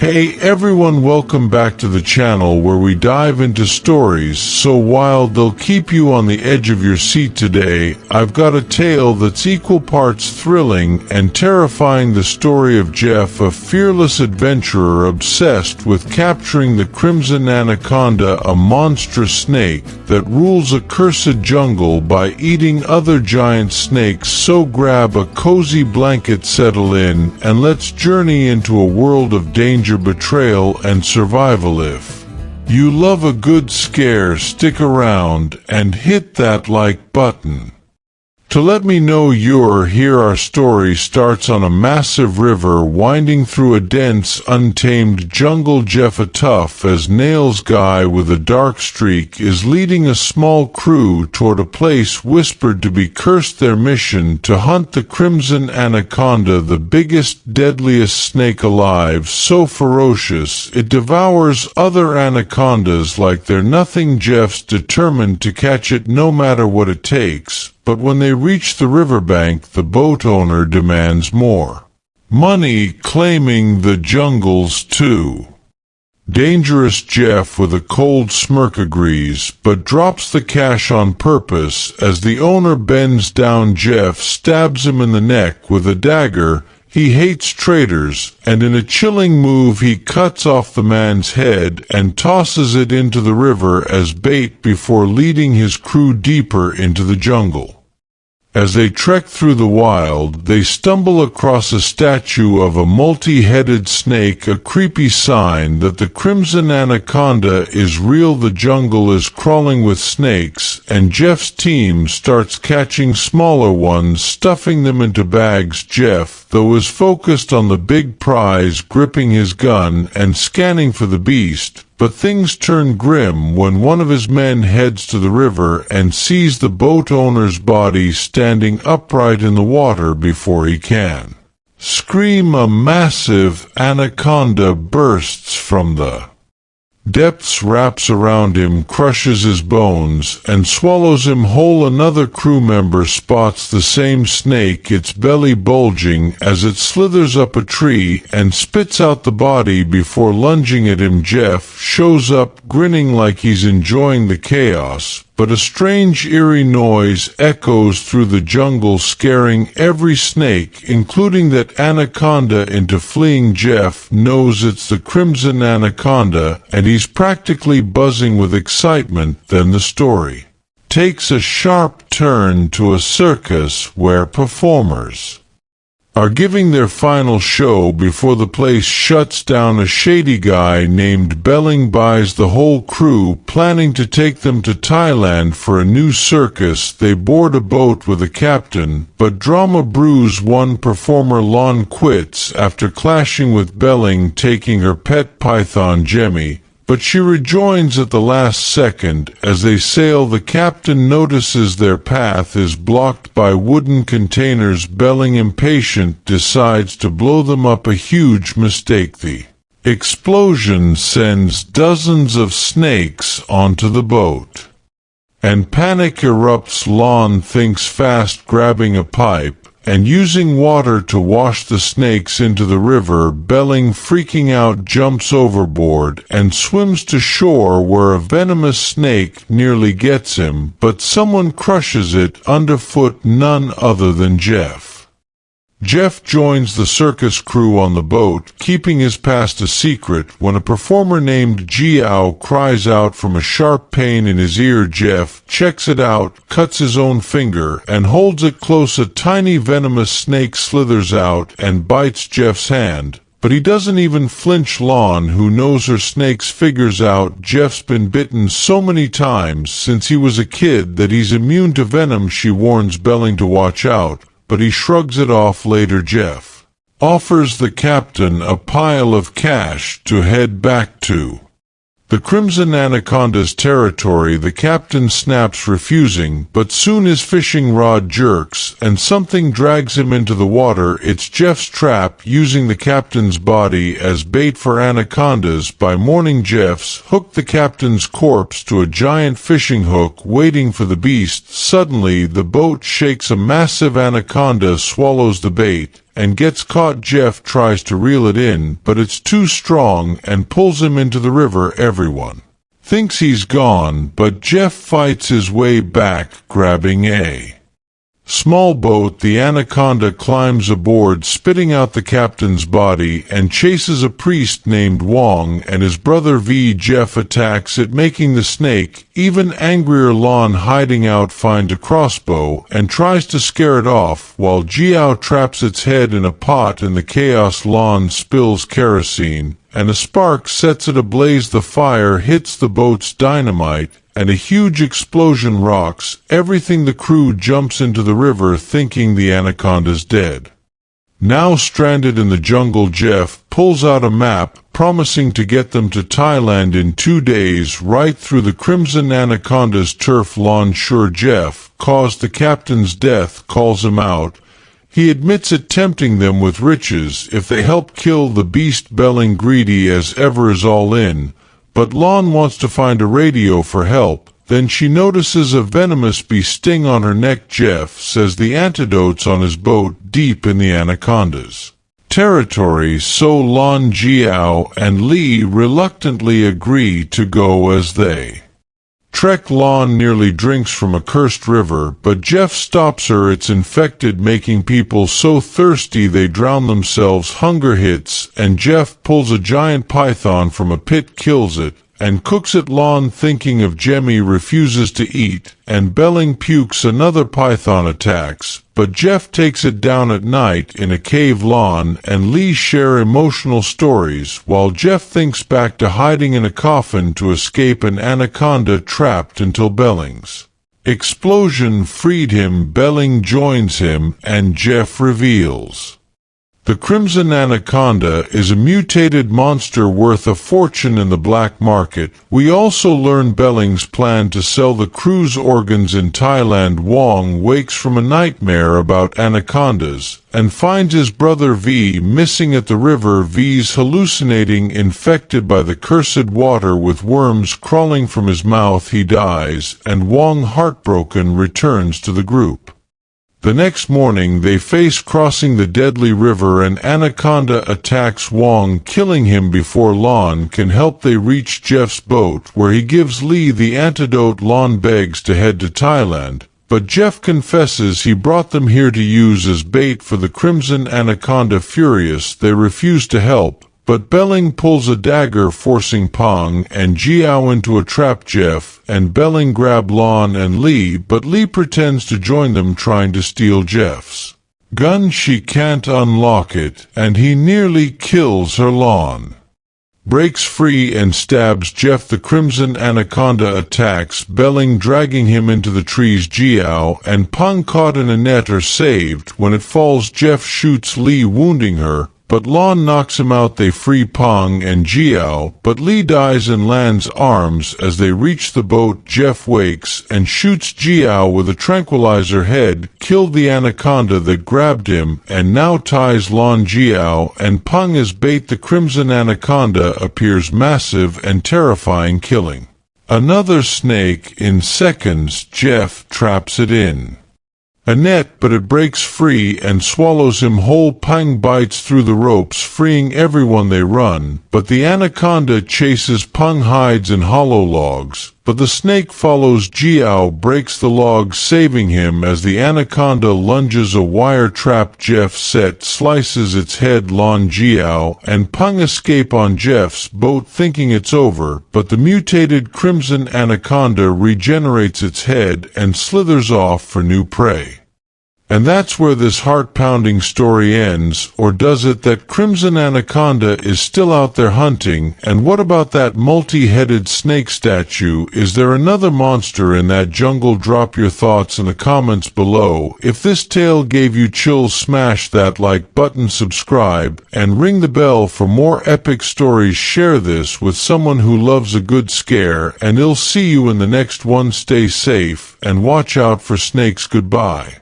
Hey everyone, welcome back to the channel where we dive into stories so wild they'll keep you on the edge of your seat. Today, I've got a tale that's equal parts thrilling and terrifying, the story of Jeff, a fearless adventurer obsessed with capturing the Crimson Anaconda, a monstrous snake that rules a cursed jungle by eating other giant snakes. So grab a cozy blanket, settle in, and let's journey into a world of danger, betrayal, and survival. If you love a good scare, stick around and hit that like button to let me know you're here. Our story starts on a massive river winding through a dense, untamed jungle. Jeff, a tough-as-nails guy with a dark streak, is leading a small crew toward a place whispered to be cursed. Their mission: to hunt the Crimson Anaconda, the biggest, deadliest snake alive, so ferocious it devours other anacondas like they're nothing. Jeff's determined to catch it no matter what it takes. But when they reach the riverbank, the boat owner demands more money, claiming the jungle's too dangerous. Jeff, with a cold smirk, agrees, but drops the cash on purpose. As the owner bends down, Jeff stabs him in the neck with a dagger. He hates traitors, and in a chilling move he cuts off the man's head and tosses it into the river as bait before leading his crew deeper into the jungle. As they trek through the wild, they stumble across a statue of a multi-headed snake, a creepy sign that the Crimson Anaconda is real. The jungle is crawling with snakes, and Jeff's team starts catching smaller ones, stuffing them into bags. Jeff, though, is focused on the big prize, gripping his gun and scanning for the beast. But things turn grim when one of his men heads to the river and sees the boat owner's body standing upright in the water. Before he can scream, a massive anaconda bursts from the depths, wraps around him, crushes his bones, and swallows him whole. Another crew member spots the same snake, its belly bulging as it slithers up a tree, and spits out the body before lunging at him. Jeff shows up, grinning like he's enjoying the chaos, but a strange, eerie noise echoes through the jungle, scaring every snake, including that anaconda, into fleeing. Jeff knows it's the Crimson Anaconda, and he's practically buzzing with excitement. Then the story takes a sharp turn to a circus where performers are giving their final show before the place shuts down. A shady guy named Belling buys the whole crew, planning to take them to Thailand for a new circus. They board a boat with a captain, but drama brews. One performer, Lon, quits after clashing with Belling, taking her pet python Jemmy, but she rejoins at the last second. As they sail, the captain notices their path is blocked by wooden containers. Belling, impatient, decides to blow them up, a huge mistake. The explosion sends dozens of snakes onto the boat, and panic erupts. Lon thinks fast, grabbing a pipe and using water to wash the snakes into the river. Belling, freaking out, jumps overboard and swims to shore, where a venomous snake nearly gets him, but someone crushes it underfoot, none other than Jeff. Jeff joins the circus crew on the boat, keeping his past a secret, when a performer named Jiao cries out from a sharp pain in his ear. Jeff checks it out, cuts his own finger, and holds it close. A tiny venomous snake slithers out and bites Jeff's hand, but he doesn't even flinch. Lon, who knows her snakes, figures out Jeff's been bitten so many times since he was a kid that he's immune to venom. She warns Belling to watch out, but he shrugs it off. Later, Jeff offers the captain a pile of cash to head back to the Crimson Anaconda's territory. The captain snaps, refusing, but soon his fishing rod jerks and something drags him into the water. It's Jeff's trap, using the captain's body as bait for anacondas. By morning, Jeff's hooked the captain's corpse to a giant fishing hook, waiting for the beast. Suddenly, the boat shakes. A massive anaconda swallows the bait, and gets caught. Jeff tries to reel it in, but it's too strong and pulls him into the river. Everyone thinks he's gone, but Jeff fights his way back, grabbing a small boat. The anaconda climbs aboard, spitting out the captain's body, and chases a priest named Wong and his brother V. Jeff attacks it, making the snake even angrier. Lon, hiding out, finds a crossbow and tries to scare it off, while Jiao traps its head in a pot. In the chaos, Lon spills kerosene, and a spark sets it ablaze. The fire hits the boat's dynamite, and a huge explosion rocks everything. The crew jumps into the river, thinking the anaconda's dead. Now stranded in the jungle, Jeff pulls out a map, promising to get them to Thailand in 2 days, right through the Crimson Anaconda's turf. Lon, sure Jeff caused the captain's death, calls him out. He admits it, tempting them with riches if they help kill the beast. Belling, greedy as ever, is all in, but Lon wants to find a radio for help. Then she notices a venomous bee sting on her neck. Jeff says the antidote's on his boat deep in the anaconda's territory, so Lon, Jiao, and Lee reluctantly agree to go as they trek. Lon nearly drinks from a cursed river, but Jeff stops her. It's infected, making people so thirsty they drown themselves. Hunger hits, and Jeff pulls a giant python from a pit, kills it, and cooks it. Lon, thinking of Jemmy, refuses to eat, and Belling pukes. Another python attacks, but Jeff takes it down at night in a cave. Lon and Lee share emotional stories, while Jeff thinks back to hiding in a coffin to escape an anaconda trapped until Belling's explosion freed him. Belling joins him, and Jeff reveals the Crimson Anaconda is a mutated monster worth a fortune in the black market. We also learn Belling's plan to sell the crew's organs in Thailand. Wong wakes from a nightmare about anacondas and finds his brother V missing at the river. V's hallucinating, infected by the cursed water with worms crawling from his mouth. He dies, and Wong, heartbroken, returns to the group. The next morning they face crossing the deadly river. An anaconda attacks Wong, killing him before Lon can help. They reach Jeff's boat, where he gives Lee the antidote. Lon begs to head to Thailand, but Jeff confesses he brought them here to use as bait for the Crimson Anaconda. Furious, they refuse to help, but Belling pulls a dagger, forcing Pong and Jiao into a trap. Jeff and Belling grab Lon and Lee, but Lee pretends to join them, trying to steal Jeff's gun. She can't unlock it, and he nearly kills her. Lon breaks free and stabs Jeff. The Crimson Anaconda attacks Belling, dragging him into the trees. Jiao and Pong, caught in a net, are saved. When it falls, Jeff shoots Lee, wounding her, but Lon knocks him out. They free Pong and Jiao, but Lee dies in Lan's arms. As they reach the boat, Jeff wakes and shoots Jiao with a tranquilizer. Head killed the anaconda that grabbed him, and now ties Lon, Jiao, and Pong as bait. The Crimson Anaconda appears massive and terrifying, killing another snake in seconds. Jeff traps it in a net, but it breaks free and swallows him whole. Pang bites through the ropes, freeing everyone. They run, but the anaconda chases. Pang hides in hollow logs, but the snake follows. Jiao breaks the logs, saving him as the anaconda lunges a wire trap Jeff set, slices its head. Lon, Jiao, and Pang escape on Jeff's boat, thinking it's over, but the mutated Crimson Anaconda regenerates its head and slithers off for new prey. And that's where this heart-pounding story ends, or does it? That Crimson Anaconda is still out there hunting. And what about that multi-headed snake statue? Is there another monster in that jungle? Drop your thoughts in the comments below. If this tale gave you chills, smash that like button, subscribe, and ring the bell for more epic stories. Share this with someone who loves a good scare, and I'll see you in the next one. Stay safe and watch out for snakes. Goodbye.